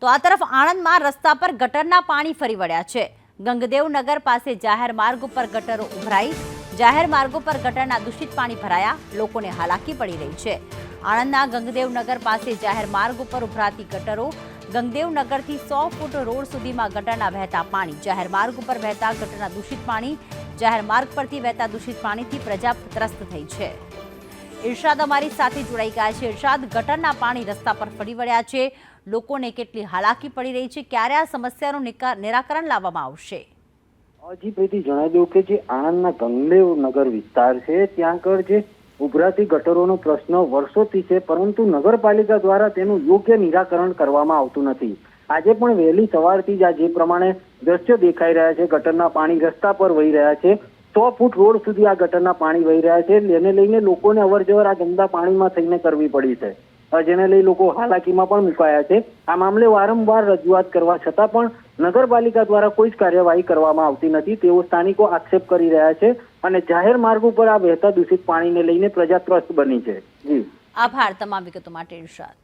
તો આ તરફ આણંદમાં રસ્તા પર ગટરના પાણી ફરી વળ્યા છે। ગંગદેવનગર પાસે જાહેર માર્ગ ઉપર ગટરો ઉભરાઈ। જાહેર માર્ગો પર ગટરના દૂષિત પાણી ભરાયા, લોકોને હાલાકી પડી રહી છે। આણંદના ગંગદેવનગર પાસે જાહેર માર્ગ ઉપર ઉભરાતી ગટરો। ગંગદેવનગરથી 100 ફૂટ રોડ સુધીમાં ગટરના વહેતા પાણી। જાહેર માર્ગ ઉપર વહેતા ગટરના દૂષિત પાણી। જાહેર માર્ગ પરથી વહેતા દૂષિત પાણીથી પ્રજા ત્રસ્ત થઈ છે। ઇરશાદ અમારી સાથે જોડાઈ ગયા છે। ઇરશાદ, ગટરના પાણી રસ્તા પર ફરી વળ્યા છે, લોકોને કેટલી હાલાકી પડી રહી છે, ક્યારે આ સમસ્યાનું નિરાકરણ લાવવામાં આવશે? જી પ્રીતિ, જણાવી દઉં કે જે આણંદના ગંગદેવનગર વિસ્તાર છે ત્યાં આગળ જે ઉભરાતી ગટરોનો પ્રશ્ન વર્ષોથી છે, પરંતુ નગરપાલિકા દ્વારા તેનું યોગ્ય નિરાકરણ કરવામાં આવતું નથી। આજે પણ વહેલી સવારથી જ જે પ્રમાણે દ્રશ્યો દેખાઈ રહ્યા છે, ગટરના પાણી રસ્તા પર વહી રહ્યા છે। 100 ફૂટ રોડ સુધી આ ગટરના પાણી વહી રહ્યા છે, જેને લઈને લોકોને અવરજવર આ ગંદા પાણીમાં થઈને કરવી પડી છે, જેને લઈ લોકો હાલાકીમાં પણ મુકાયા છે। આ મામલે વારંવાર રજૂઆત કરવા છતાં પણ નગરપાલિકા દ્વારા કોઈ જ કાર્યવાહી કરવામાં આવતી નથી, તેઓ સ્થાનિકો આક્ષેપ કરી રહ્યા છે અને જાહેર માર્ગ ઉપર આ વહેતા દૂષિત પાણીને લઈને પ્રજા ત્રસ્ત બની છે। જી, આભાર તમામ વિગતો માટે ઇરશાદ।